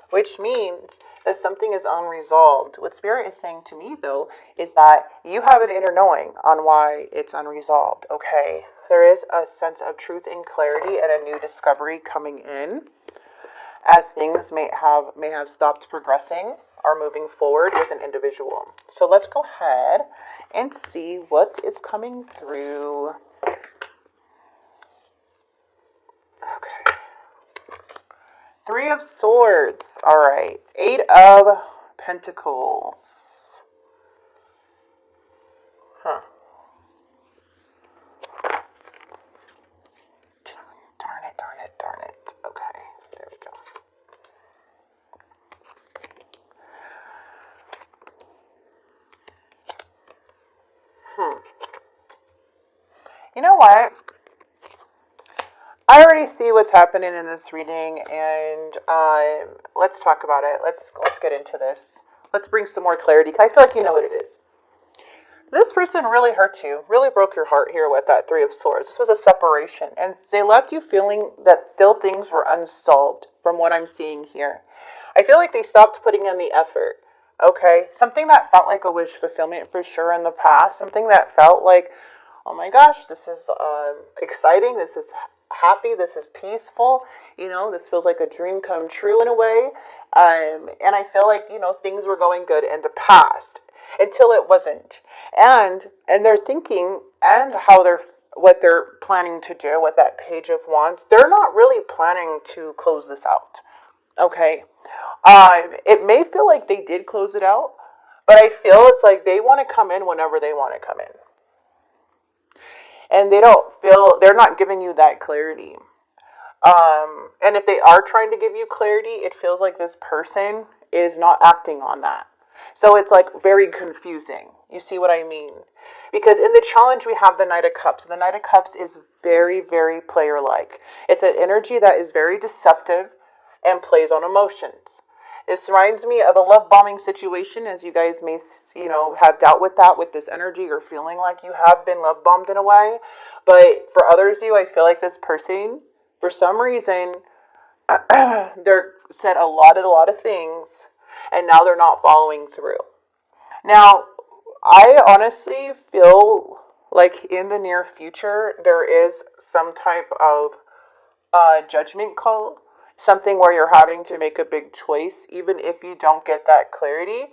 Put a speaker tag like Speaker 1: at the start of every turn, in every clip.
Speaker 1: which means that something is unresolved. What Spirit is saying to me, though, is that you have an inner knowing on why it's unresolved, okay? There is a sense of truth and clarity and a new discovery coming in as things may have stopped progressing or moving forward with an individual. So let's go ahead and see what is coming through. Okay. 3 of Swords. All right. 8 of Pentacles. Huh. Darn it. Okay. There we go. You know what? I already see what's happening in this reading, and let's talk about it. Let's get into this. Let's bring some more clarity. I feel like you know what it is. This person really hurt you, really broke your heart here with that 3 of Swords. This was a separation, and they left you feeling that still things were unsolved from what I'm seeing here. I feel like they stopped putting in the effort, okay? Something that felt like a wish fulfillment for sure in the past, something that felt like, oh my gosh, this is exciting, this is happy, this is peaceful, this feels like a dream come true in a way, and I feel like, things were going good in the past until it wasn't, and they're thinking and what they're planning to do with that Page of Wands. They're not really planning to close this out, okay? It may feel like they did close it out, but I feel it's like they want to come in whenever they want to come in. And they're not giving you that clarity. And if they are trying to give you clarity, it feels like this person is not acting on that. So it's like very confusing. You see what I mean? Because in the challenge, we have the Knight of Cups. And the Knight of Cups is very, very player-like. It's an energy that is very deceptive and plays on emotions. This reminds me of a love bombing situation, as you guys may, have dealt with that with this energy, or feeling like you have been love bombed in a way. But for others of you, I feel like this person, for some reason, they're said a lot of things, and now they're not following through. Now, I honestly feel like in the near future, there is some type of judgment call. Something where you're having to make a big choice, even if you don't get that clarity.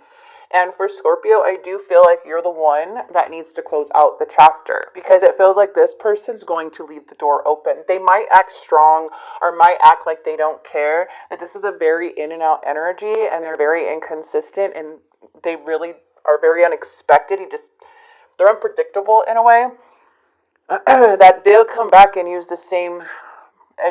Speaker 1: And for Scorpio, I do feel like you're the one that needs to close out the chapter, because it feels like this person's going to leave the door open. They might act strong or might act like they don't care, but this is a very in and out energy, and they're very inconsistent, and they really are very unexpected. They're unpredictable in a way that they'll come back and use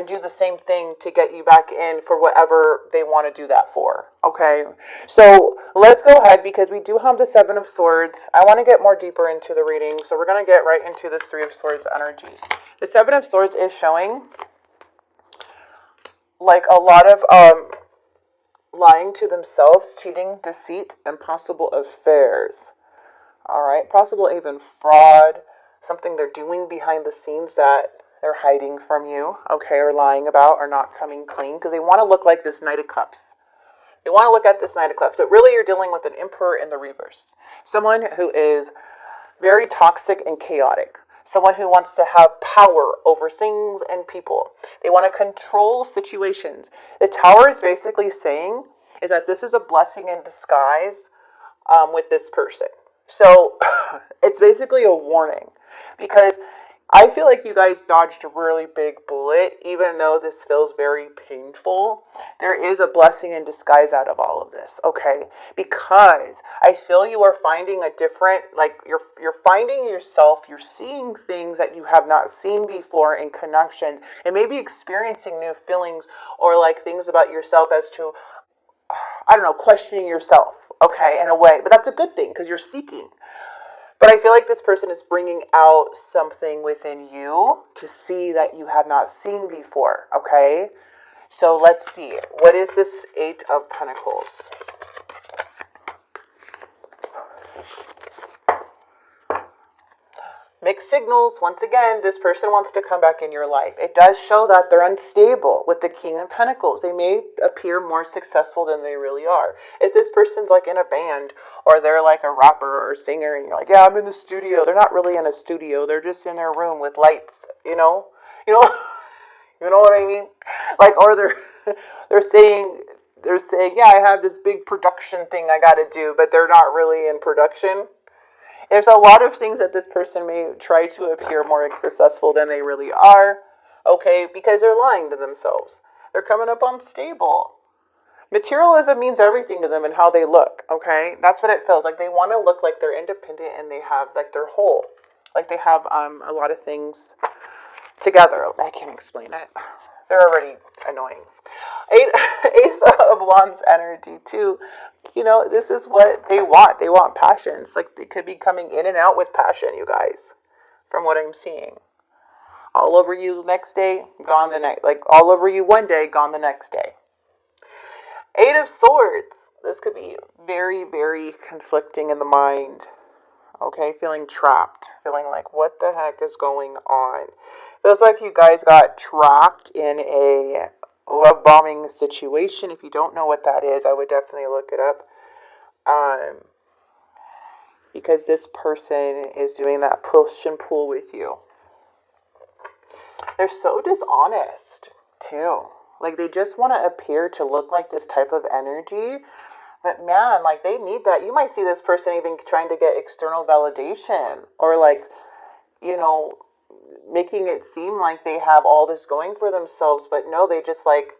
Speaker 1: do the same thing to get you back in for whatever they want to do that for, okay? So let's go ahead, because we do have the 7 of Swords. I want to get more deeper into the reading, so we're going to get right into this 3 of Swords energy. The 7 of Swords is showing like a lot of lying to themselves, cheating, deceit, and possible affairs. All right, possible even fraud, something they're doing behind the scenes that they're hiding from you, okay, or lying about, or not coming clean, because they want to look like this Knight of Cups. They want to look at this Knight of Cups. But really, you're dealing with an Emperor in the reverse. Someone who is very toxic and chaotic. Someone who wants to have power over things and people. They want to control situations. The Tower is basically saying is that this is a blessing in disguise with this person. So it's basically a warning, because I feel like you guys dodged a really big bullet, even though this feels very painful. There is a blessing in disguise out of all of this, okay? Because I feel you are finding a different, you're finding yourself, you're seeing things that you have not seen before in connections, and maybe experiencing new feelings or like things about yourself as to, questioning yourself, okay, in a way. But that's a good thing, because you're seeking. But I feel like this person is bringing out something within you to see that you have not seen before, okay? So let's see. What is this 8 of Pentacles? Mixed signals, once again, this person wants to come back in your life. It does show that they're unstable with the King of Pentacles. They may appear more successful than they really are. If this person's like in a band, or they're like a rapper or singer, and you're like, yeah, I'm in the studio. They're not really in a studio. They're just in their room with lights, you know, you know, you know what I mean? Like, or they're saying, yeah, I have this big production thing I got to do, but they're not really in production. There's a lot of things that this person may try to appear more successful than they really are, okay, because they're lying to themselves. They're coming up unstable. Materialism means everything to them and how they look, okay? That's what it feels like. They want to look like they're independent and they have, like, they're whole. Like they have a lot of things together. I can't explain it. They're already annoying. Ace of Wands energy, too. You know, this is what they want. They want passions. Like, they could be coming in and out with passion, you guys, from what I'm seeing. All over you next day, gone the next. Like, all over you one day, gone the next day. Eight of Swords. This could be very, very conflicting in the mind. Okay, feeling trapped. Feeling like, what the heck is going on? Feels like you guys got trapped in a love bombing situation. If you don't know what that is, I would definitely look it up. Because this person is doing that push and pull with you. They're so dishonest, too. Like, they just want to appear to look like this type of energy. But man, like, they need that. You might see this person even trying to get external validation. Or, like, you know, making it seem like they have all this going for themselves. But no, they just, like,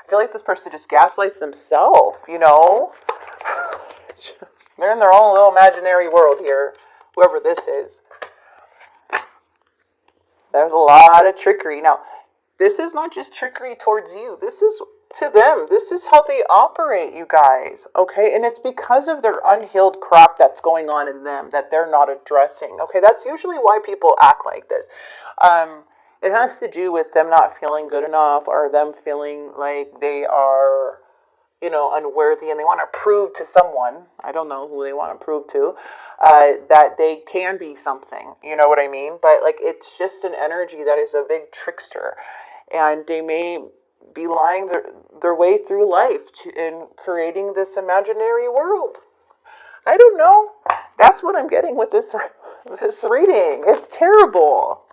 Speaker 1: I feel like this person just gaslights themselves, you know? They're in their own little imaginary world here, whoever this is. There's a lot of trickery. Now, this is not just trickery towards you. This is to them. This is how they operate, you guys. Okay? And it's because of their unhealed crap that's going on in them that they're not addressing. Okay? That's usually why people act like this. It has to do with them not feeling good enough, or them feeling like they are, you know, unworthy, and they want to prove to someone, I don't know who they want to prove to, that they can be something, you know what I mean? But, like, it's just an energy that is a big trickster, and they may be lying their way through life in creating this imaginary world. I don't know. That's what I'm getting with this reading. It's terrible.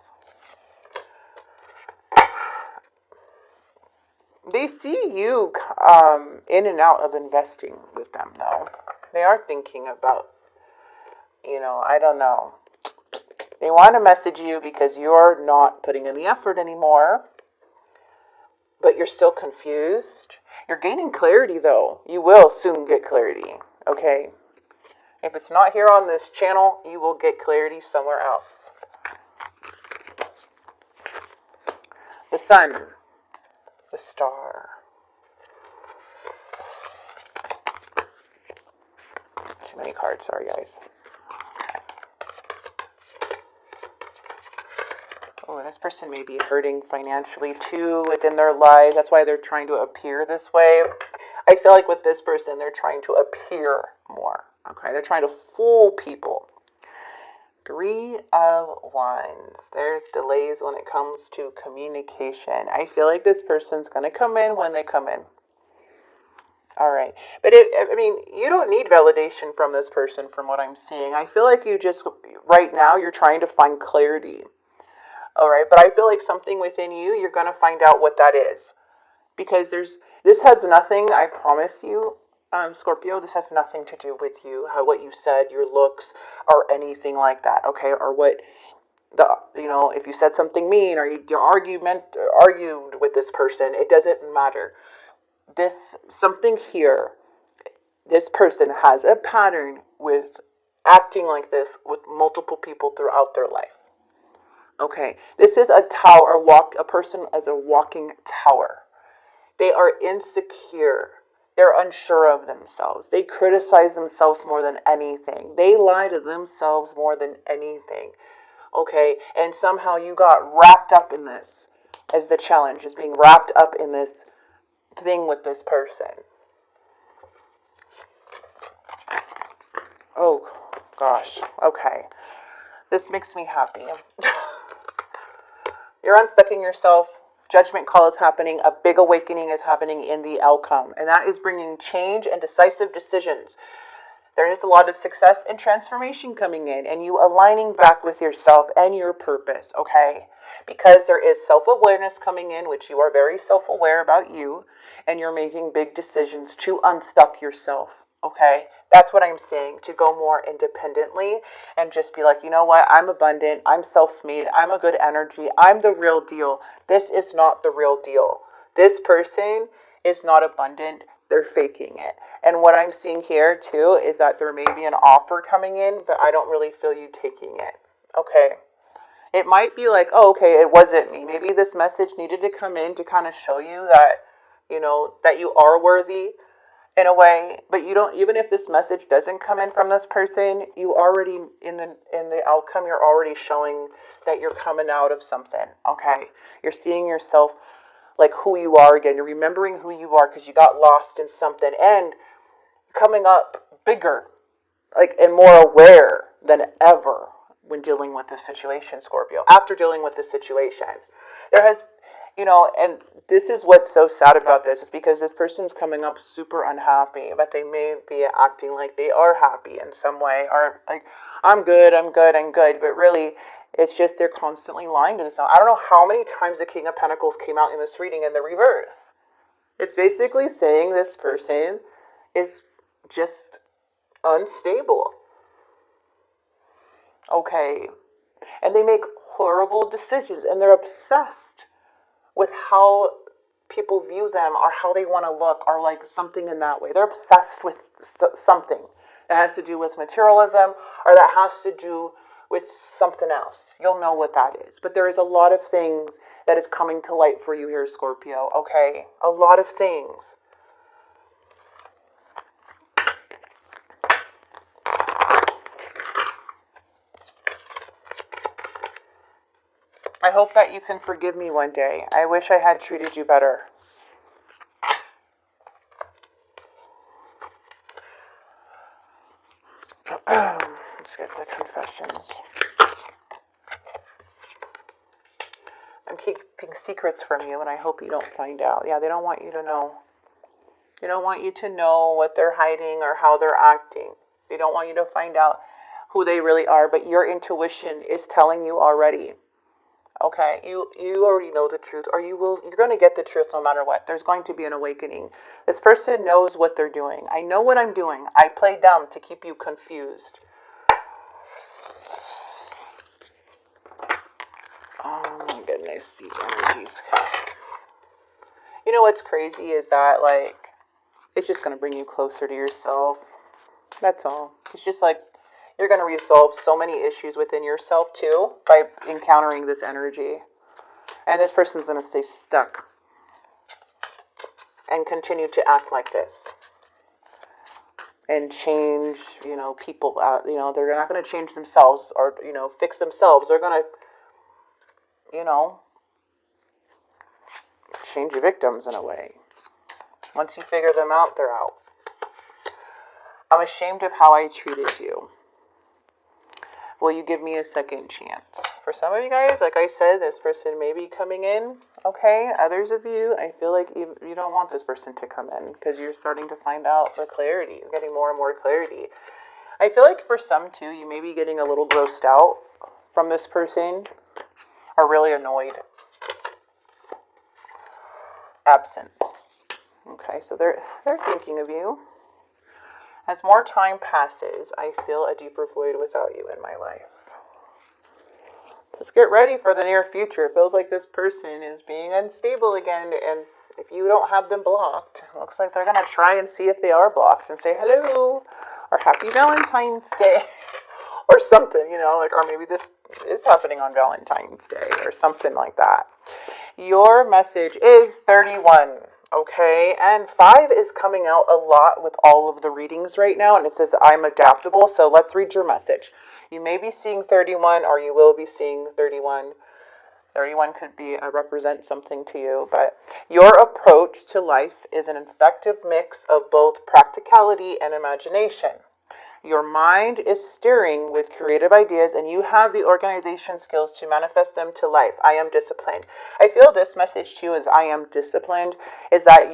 Speaker 1: They see you in and out of investing with them, though. They are thinking about, you know, I don't know. They want to message you because you're not putting in the effort anymore, but you're still confused. You're gaining clarity, though. You will soon get clarity, okay? If it's not here on this channel, you will get clarity somewhere else. The Sun. The Star. Too many cards, sorry guys. Oh, this person may be hurting financially too within their lives. That's why they're trying to appear this way. I feel like with this person, they're trying to appear more. Okay, they're trying to fool people. Three of Wands. There's delays when it comes to communication. I feel like this person's going to come in when they come in. All right. But, I mean, you don't need validation from this person from what I'm seeing. I feel like you just, right now, you're trying to find clarity. All right. But I feel like something within you, you're going to find out what that is. Because this has nothing, I promise you, Scorpio, this has nothing to do with you, what you said, your looks, or anything like that, okay? Or what, you know, if you said something mean, or you argued with this person, it doesn't matter. Something here, this person has a pattern with acting like this with multiple people throughout their life. Okay, this is a tower, a person as a walking tower. They are insecure. They're unsure of themselves. They criticize themselves more than anything. They lie to themselves more than anything. Okay? And somehow you got wrapped up in this as the challenge, is being wrapped up in this thing with this person. Oh, gosh. Okay. This makes me happy. You're unstucking yourself. Judgment call is happening. A big awakening is happening in the outcome. And that is bringing change and decisive decisions. There is a lot of success and transformation coming in, and you aligning back with yourself and your purpose, okay? Because there is self-awareness coming in, which you are very self-aware about you, and you're making big decisions to unstuck yourself, okay? That's what I'm saying, to go more independently and just be like, you know what? I'm abundant. I'm self-made. I'm a good energy. I'm the real deal. This is not the real deal. This person is not abundant. They're faking it. And what I'm seeing here too is that there may be an offer coming in, but I don't really feel you taking it. Okay. It might be like, oh, okay, it wasn't me. Maybe this message needed to come in to kind of show you that, you know, that you are worthy in a way, but you don't, even if this message doesn't come in from this person, you already in the outcome, you're already showing that you're coming out of something. Okay. You're seeing yourself like who you are again. You're remembering who you are because you got lost in something, and coming up bigger, like, and more aware than ever when dealing with this situation, Scorpio. After dealing with this situation, there has, you know, and this is what's so sad about this, is because this person's coming up super unhappy, but they may be acting like they are happy in some way, or like, I'm good, but really, it's just they're constantly lying to themselves. I don't know how many times the King of Pentacles came out in this reading in the reverse. It's basically saying this person is just unstable. Okay. And they make horrible decisions, and they're obsessed with how people view them or how they want to look, or like something in that way. They're obsessed with something that has to do with materialism, or that has to do with something else. You'll know what that is. But there is a lot of things that is coming to light for you here, Scorpio, okay? A lot of things. I hope that you can forgive me one day. I wish I had treated you better. Let's get the confessions. I'm keeping secrets from you, and I hope you don't find out. Yeah, they don't want you to know. They don't want you to know what they're hiding or how they're acting. They don't want you to find out who they really are, but your intuition is telling you already. Okay, you already know the truth, or you're going to get the truth no matter what. There's going to be an awakening. This person knows what they're doing. I know what I'm doing. I play dumb to keep you confused. Oh my goodness, these energies. You know what's crazy is that, like, it's just going to bring you closer to yourself. That's all. It's just like, you're going to resolve so many issues within yourself, too, by encountering this energy. And this person's going to stay stuck and continue to act like this. And change, you know, people out. You know, they're not going to change themselves or, you know, fix themselves. They're going to, you know, change your victims in a way. Once you figure them out, they're out. I'm ashamed of how I treated you. Will you give me a second chance? For some of you guys, like I said, this person may be coming in, okay? Others of you, I feel like you don't want this person to come in because you're starting to find out the clarity. You're getting more and more clarity. I feel like for some, too, you may be getting a little grossed out from this person, or really annoyed. Absence. Okay, so they're thinking of you. As more time passes, I feel a deeper void without you in my life. Let's get ready for the near future. It feels like this person is being unstable again, and if you don't have them blocked, it looks like they're going to try and see if they are blocked and say hello, or happy Valentine's Day, or something, you know, like, or maybe this is happening on Valentine's Day, or something like that. Your message is 31. Okay, and 5 is coming out a lot with all of the readings right now, and it says I'm adaptable, so let's read your message. You may be seeing 31, or you will be seeing 31. 31 could be represent something to you, but your approach to life is an effective mix of both practicality and imagination. Your mind is stirring with creative ideas and you have the organization skills to manifest them to life. I am disciplined. I feel this message to you is I am disciplined, is that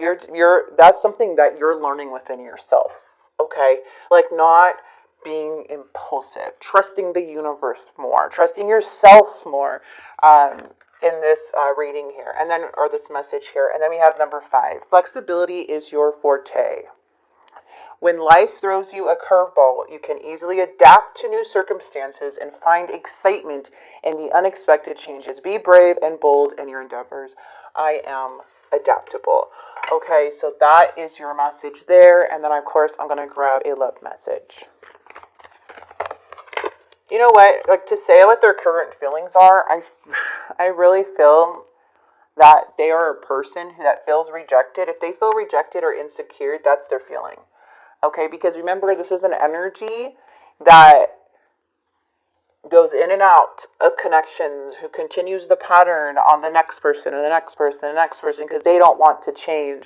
Speaker 1: that's something that you're learning within yourself. Okay? Like not being impulsive, trusting the universe more, trusting yourself more in this reading here, and then, or this message here. And then we have number 5. Flexibility is your forte. When life throws you a curveball, you can easily adapt to new circumstances and find excitement in the unexpected changes. Be brave and bold in your endeavors. I am adaptable. Okay, so that is your message there. And then, of course, I'm going to grab a love message. You know what? Like, to say what their current feelings are, I really feel that they are a person that feels rejected. If they feel rejected or insecure, that's their feeling. Okay, because remember, this is an energy that goes in and out of connections, who continues the pattern on the next person, and the next person, and the next person, because they don't want to change.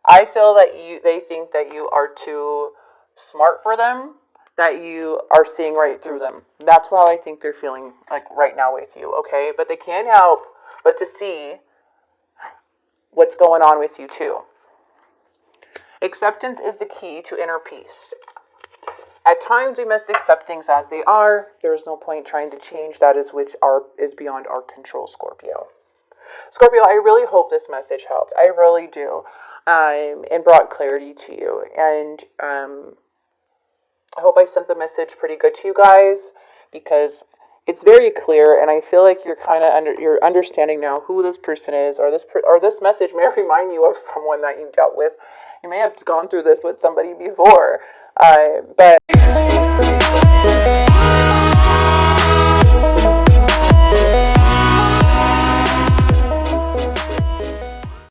Speaker 1: I feel that they think that you are too smart for them, that you are seeing right through them. That's how I think they're feeling like right now with you, okay? But they can't help but to see what's going on with you too. Acceptance is the key to inner peace. At times we must accept things as they are. There is no point trying to change that is beyond our control, Scorpio. Scorpio, I really hope this message helped. I really do. And brought clarity to you. And I hope I sent the message pretty good to you guys, because it's very clear, and I feel like you're kind of you're understanding now who this person is, or this message may remind you of someone that you dealt with. You may have gone through this with somebody before, but